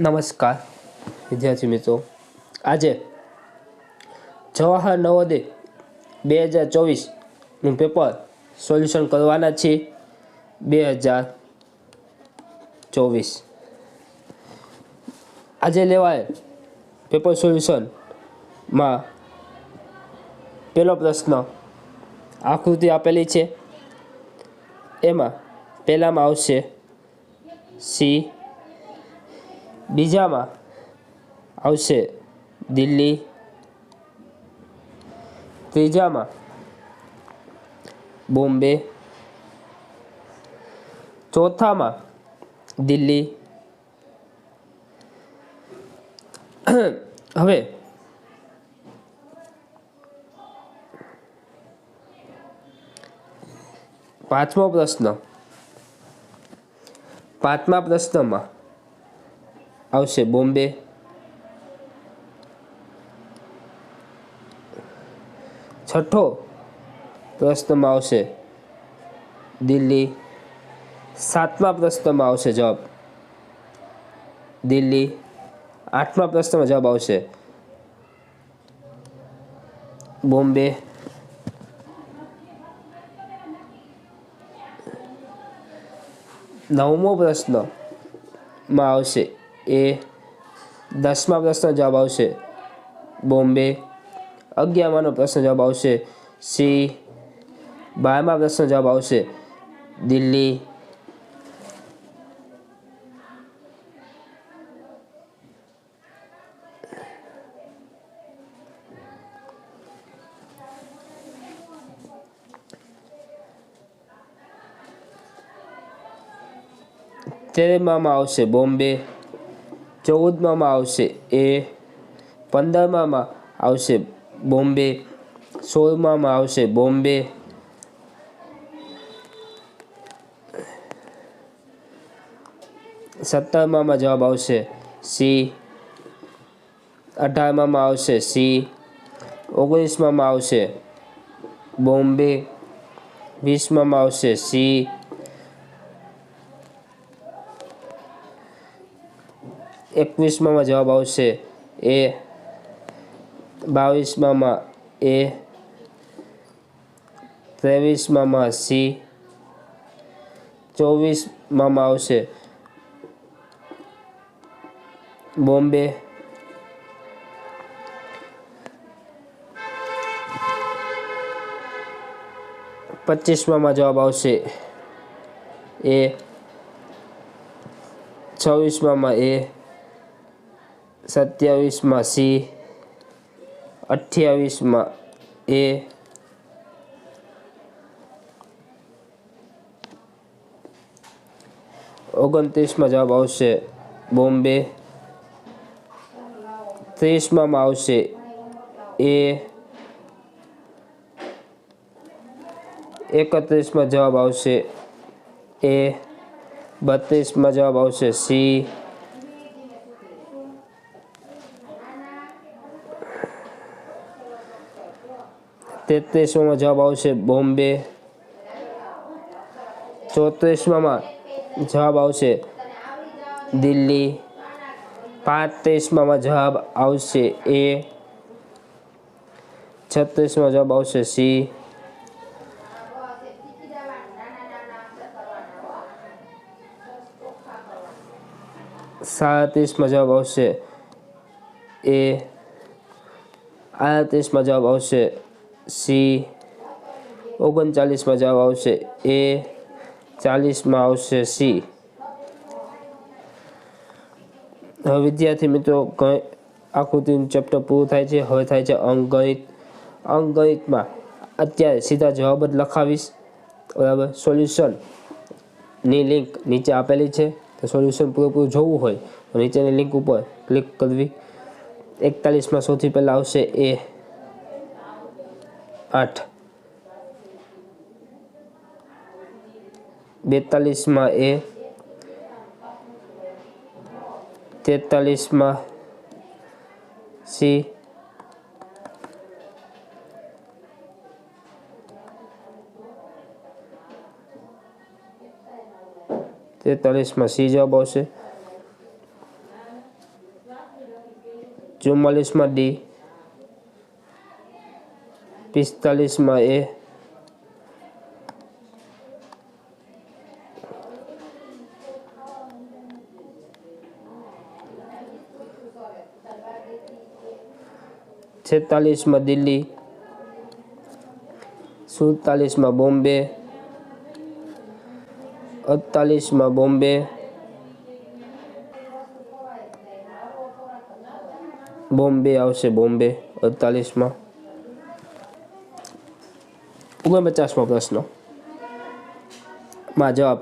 નમસ્કાર વિદ્યાર્થી મિત્રો, આજે જવાહર નવોદય 2024નું પેપર સોલ્યુશન કરવાના છે. 2024 આજે લેવાયેલ પેપર સોલ્યુશનમાં પહેલો પ્રશ્ન આકૃતિ આપેલી છે. એમાં પહેલામાં આવશે સી, બીજામાં આવશે દિલ્હી, ત્રીજામાં બોમ્બે, ચોથામાં દિલ્હી. હવે પાંચમા પ્રશ્નમાં આવશે બોમ્બે, છઠ્ઠો પ્રશ્નમાં આવશે દિલ્હી, સાતમા પ્રશ્નમાં આવશે જવાબ દિલ્હી, આઠમા પ્રશ્નમાં જવાબ આવશે બોમ્બે, નવમો પ્રશ્નમાં આવશે એ, 10મા પ્રશ્નનો જવાબ આવશે બોમ્બે, 11માનો પ્રશ્ન જવાબ આવશે સી, 12મા પ્રશ્ન જવાબ આવશે દિલ્હી, તેરમામાં આવશે બોમ્બે, 14મામાં આવશે એ, 15મામાં આવશે બોમ્બે, 16મામાં આવશે બોમ્બે, 17મામાં જવાબ આવશે સી, 18મામાં આવશે સી, 19મામાં આવશે બોમ્બે, 20મામાં આવશે સી, 21મામાં જવાબ આવશે એ, 22મામાં એ, 23મામાં સી, 24મામાં આવશે બોમ્બે, 25મામાં જવાબ આવશે એ, 26મામાં એ, 27માં સી, 28માં એ, 29માં જવાબ આવશે બોમ્બે, 30માં આવશે એ, 31માં જવાબ આવશે એ, 32માં જવાબ આવશે સી, 33માં જવાબ આવશે બોમ્બે, 34માં જવાબ આવશે દિલ્હી, 35માં જવાબ આવશે એ, 36માં જવાબ આવશે સી, 37માં જવાબ આવશે એ, 38માં જવાબ આવશે સી, 39માં જવાબ આવશે એ, 40માં આવશે સી. હવે વિદ્યાર્થી મિત્રો, આકૃતિનું ચેપ્ટર પૂરું થાય છે. હવે થાય છે અંકગણિત. અંકગણિતમાં અત્યારે સીધા જવાબ જ લખાવીશ, બરાબર. સોલ્યુશનની લિંક નીચે આપેલી છે. તો સોલ્યુશન પૂરેપૂરું જોવું હોય તો નીચેની લિંક ઉપર ક્લિક કરવી. 41માં સૌથી પહેલાં આવશે એ 8, 42માં એ, 43માં સી, 43માં સી જવાબ આવશે. 44 D, 45 A, 46 દિલ્હી, 47 બોમ્બે, 48 બોમ્બે, બોમ્બે આવશે બોમ્બે 48. 49મો પ્રશ્ન માં જવાબ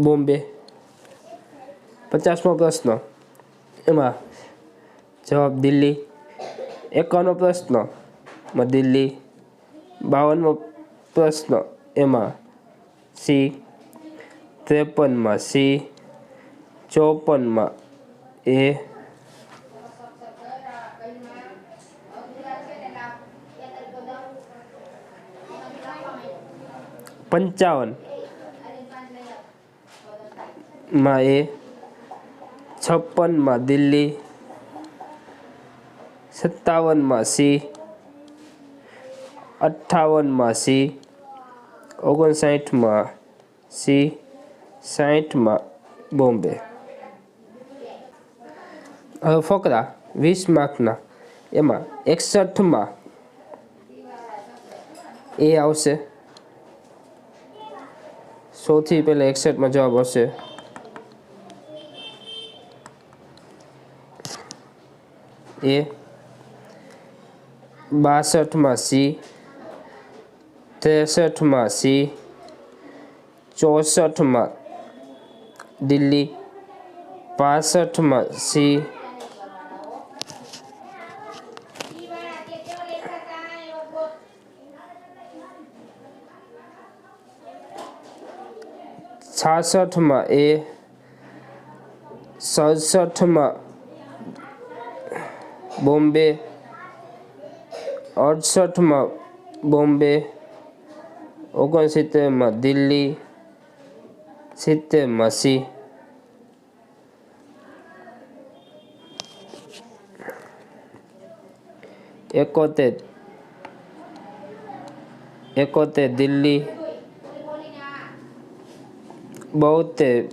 બોમ્બે. 50મો પ્રશ્ન એમાં જવાબ દિલ્હી. 51મો પ્રશ્નમાં દિલ્હી. 52મો પ્રશ્ન એમાં સી. 53માં સી. 54માં એ. 55માં એ. 56માં દિલ્હી. 57માં સી. 58માં સી. 59માં સી. 60માં બોમ્બે. હવે ફકરા 20 માર્કના એમાં 61માં એ આવશે. સૌથી પહેલાં 61માં જવાબ આવશે એ. 62માં સી. 63માં સી. 64માં દિલ્હી. 65માં સી. 66માં એ. 67માં બોમ્બે. 68માં બોમ્બે. 69માં દિલ્હી. 70માં C. 71 Delhi. 72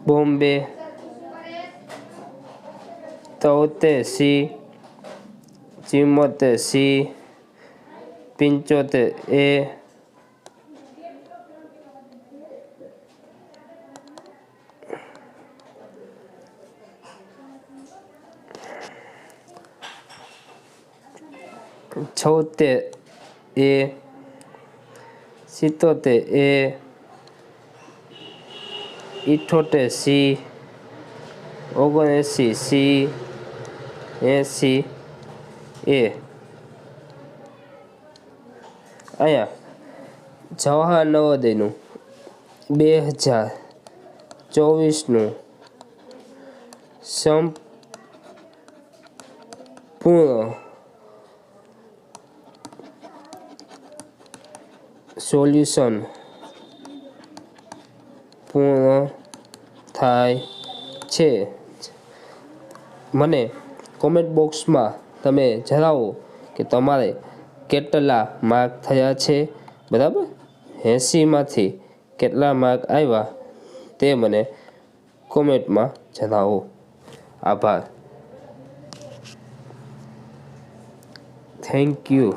Bombay. 73 C. 74 C. 75 A. 76 A. 77 A. 78 C. 79 C. 80 A. અહીંયા જવાહર નવોદયનું 2024નું સંપૂર્ણ સોલ્યુશન પૂર્ણ થાય છે. મને કોમેન્ટ બોક્સમાં તમે જણાવો કે તમારે કેટલા માર્ક થયા છે, બરાબર. 80માંથી કેટલા માર્ક આવ્યા તે મને કોમેન્ટમાં જણાવો. આભાર. Thank you.